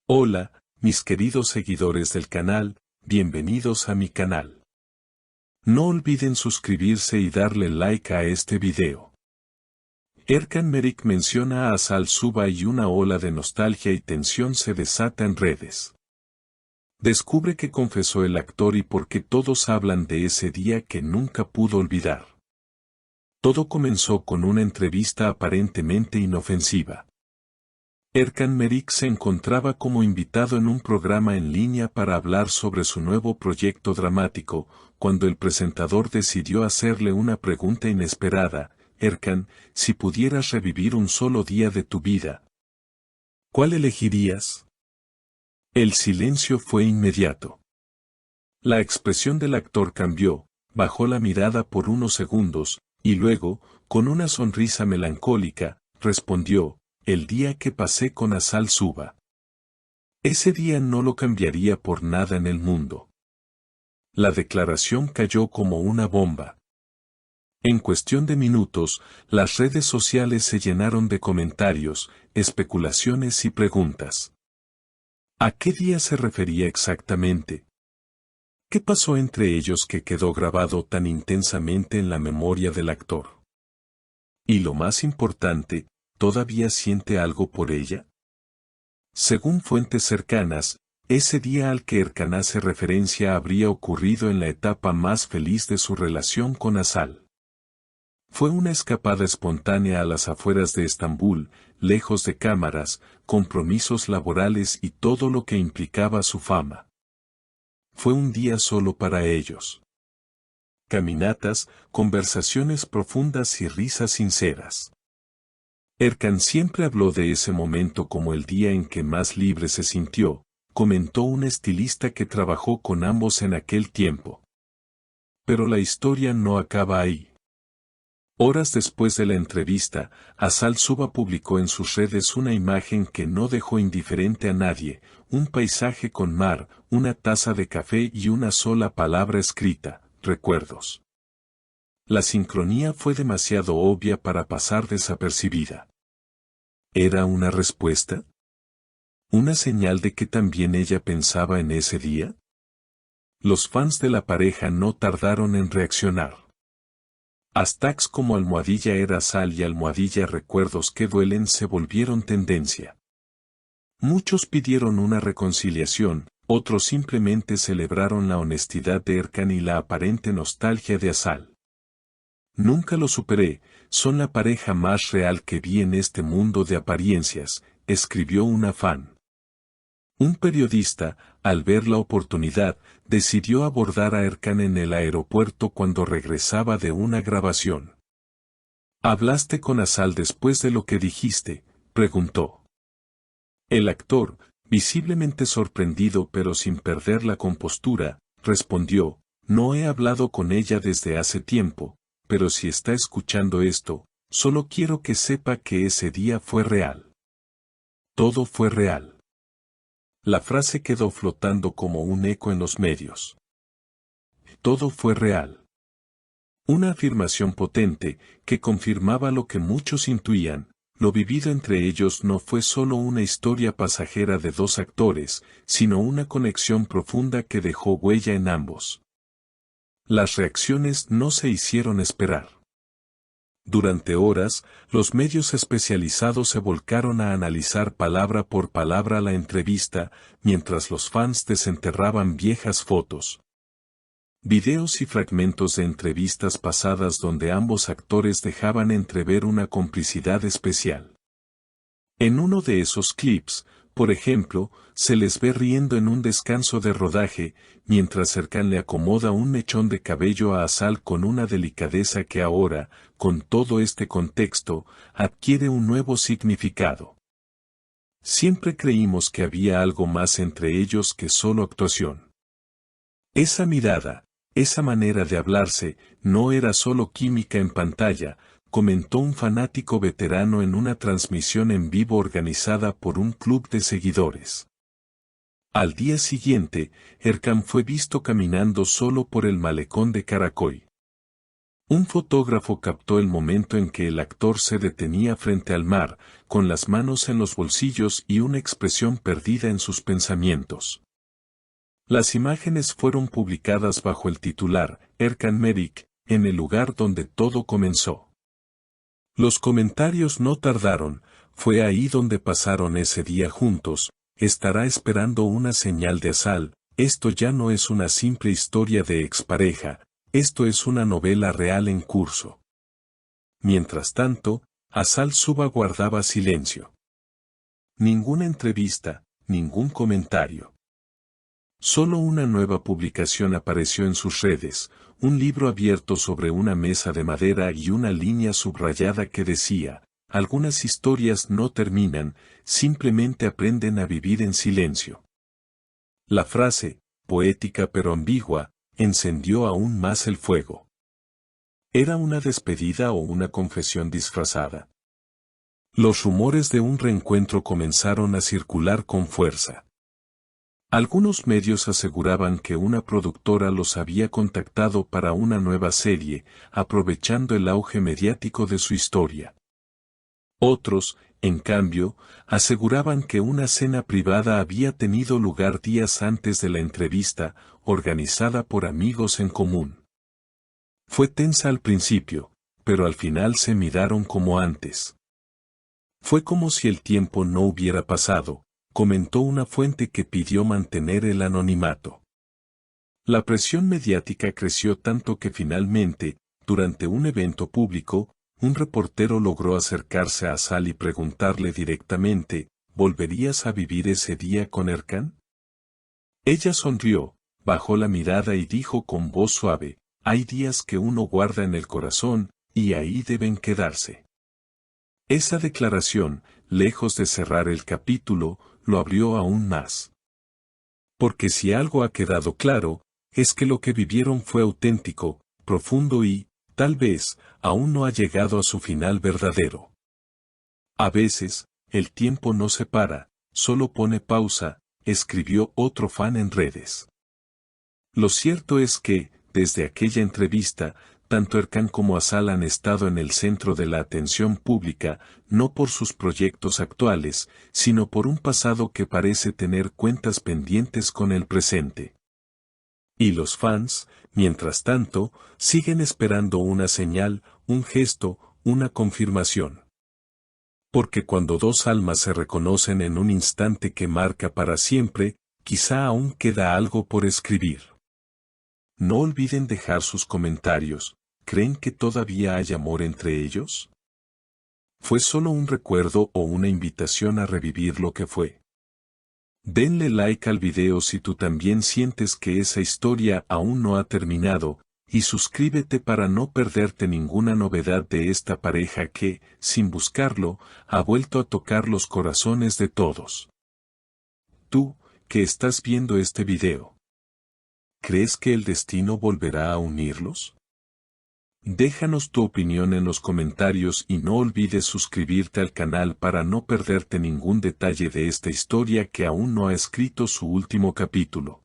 Hola, mis queridos seguidores del canal, bienvenidos a mi canal. No olviden suscribirse y darle like a este video. Erkan Meric menciona a Asal Suba y una ola de nostalgia y tensión se desata en redes. Descubre que confesó el actor y por qué todos hablan de ese día que nunca pudo olvidar. Todo comenzó con una entrevista aparentemente inofensiva. Erkan Meric se encontraba como invitado en un programa en línea para hablar sobre su nuevo proyecto dramático, cuando el presentador decidió hacerle una pregunta inesperada: Erkan, si pudieras revivir un solo día de tu vida, ¿cuál elegirías? El silencio fue inmediato. La expresión del actor cambió, bajó la mirada por unos segundos, y luego, con una sonrisa melancólica, respondió: el día que pasé con Asal Suba. Ese día no lo cambiaría por nada en el mundo. La declaración cayó como una bomba. En cuestión de minutos, las redes sociales se llenaron de comentarios, especulaciones y preguntas. ¿A qué día se refería exactamente? ¿Qué pasó entre ellos que quedó grabado tan intensamente en la memoria del actor? Y lo más importante, ¿todavía siente algo por ella? Según fuentes cercanas, ese día al que Erkan hace referencia habría ocurrido en la etapa más feliz de su relación con Asal. Fue una escapada espontánea a las afueras de Estambul, lejos de cámaras, compromisos laborales y todo lo que implicaba su fama. Fue un día solo para ellos. Caminatas, conversaciones profundas y risas sinceras. Erkan siempre habló de ese momento como el día en que más libre se sintió, comentó un estilista que trabajó con ambos en aquel tiempo. Pero la historia no acaba ahí. Horas después de la entrevista, Asal Suba publicó en sus redes una imagen que no dejó indiferente a nadie: un paisaje con mar, una taza de café y una sola palabra escrita: recuerdos. La sincronía fue demasiado obvia para pasar desapercibida. ¿Era una respuesta? ¿Una señal de que también ella pensaba en ese día? Los fans de la pareja no tardaron en reaccionar. Hashtags como #Erasal y #Recuerdos que duelen se volvieron tendencia. Muchos pidieron una reconciliación, otros simplemente celebraron la honestidad de Erkan y la aparente nostalgia de Asal. Nunca lo superé, son la pareja más real que vi en este mundo de apariencias, escribió una fan. Un periodista, al ver la oportunidad, decidió abordar a Erkan en el aeropuerto cuando regresaba de una grabación. ¿Hablaste con Asal después de lo que dijiste?, preguntó. El actor, visiblemente sorprendido pero sin perder la compostura, respondió: no he hablado con ella desde hace tiempo, pero si está escuchando esto, solo quiero que sepa que ese día fue real. Todo fue real. La frase quedó flotando como un eco en los medios. Todo fue real. Una afirmación potente, que confirmaba lo que muchos intuían: lo vivido entre ellos no fue solo una historia pasajera de dos actores, sino una conexión profunda que dejó huella en ambos. Las reacciones no se hicieron esperar. Durante horas, los medios especializados se volcaron a analizar palabra por palabra la entrevista, mientras los fans desenterraban viejas fotos, videos y fragmentos de entrevistas pasadas donde ambos actores dejaban entrever una complicidad especial. En uno de esos clips, por ejemplo, se les ve riendo en un descanso de rodaje, mientras Erkan le acomoda un mechón de cabello a Asal con una delicadeza que ahora, con todo este contexto, adquiere un nuevo significado. Siempre creímos que había algo más entre ellos que solo actuación. Esa mirada, esa manera de hablarse, no era solo química en pantalla, comentó un fanático veterano en una transmisión en vivo organizada por un club de seguidores. Al día siguiente, Erkan fue visto caminando solo por el malecón de Karaköy. Un fotógrafo captó el momento en que el actor se detenía frente al mar, con las manos en los bolsillos y una expresión perdida en sus pensamientos. Las imágenes fueron publicadas bajo el titular Erkan Meric, en el lugar donde todo comenzó. Los comentarios no tardaron, fue ahí donde pasaron ese día juntos, estará esperando una señal de Asal, esto ya no es una simple historia de expareja, esto es una novela real en curso. Mientras tanto, Asal Suba guardaba silencio. Ninguna entrevista, ningún comentario. Solo una nueva publicación apareció en sus redes, un libro abierto sobre una mesa de madera y una línea subrayada que decía, algunas historias no terminan, simplemente aprenden a vivir en silencio. La frase, poética pero ambigua, encendió aún más el fuego. ¿Era una despedida o una confesión disfrazada? Los rumores de un reencuentro comenzaron a circular con fuerza. Algunos medios aseguraban que una productora los había contactado para una nueva serie, aprovechando el auge mediático de su historia. Otros, en cambio, aseguraban que una cena privada había tenido lugar días antes de la entrevista, organizada por amigos en común. Fue tensa al principio, pero al final se miraron como antes. Fue como si el tiempo no hubiera pasado, comentó una fuente que pidió mantener el anonimato. La presión mediática creció tanto que finalmente, durante un evento público, un reportero logró acercarse a Asal y preguntarle directamente, ¿volverías a vivir ese día con Erkan? Ella sonrió, bajó la mirada y dijo con voz suave, hay días que uno guarda en el corazón, y ahí deben quedarse. Esa declaración, lejos de cerrar el capítulo, lo abrió aún más. Porque si algo ha quedado claro, es que lo que vivieron fue auténtico, profundo y, tal vez, aún no ha llegado a su final verdadero. A veces, el tiempo no se para, solo pone pausa, escribió otro fan en redes. Lo cierto es que, desde aquella entrevista, tanto Erkan como Asal han estado en el centro de la atención pública, no por sus proyectos actuales, sino por un pasado que parece tener cuentas pendientes con el presente. Y los fans, mientras tanto, siguen esperando una señal, un gesto, una confirmación. Porque cuando dos almas se reconocen en un instante que marca para siempre, quizá aún queda algo por escribir. No olviden dejar sus comentarios, ¿creen que todavía hay amor entre ellos? ¿Fue solo un recuerdo o una invitación a revivir lo que fue? Denle like al video si tú también sientes que esa historia aún no ha terminado, y suscríbete para no perderte ninguna novedad de esta pareja que, sin buscarlo, ha vuelto a tocar los corazones de todos. Tú, que estás viendo este video, ¿crees que el destino volverá a unirlos? Déjanos tu opinión en los comentarios y no olvides suscribirte al canal para no perderte ningún detalle de esta historia que aún no ha escrito su último capítulo.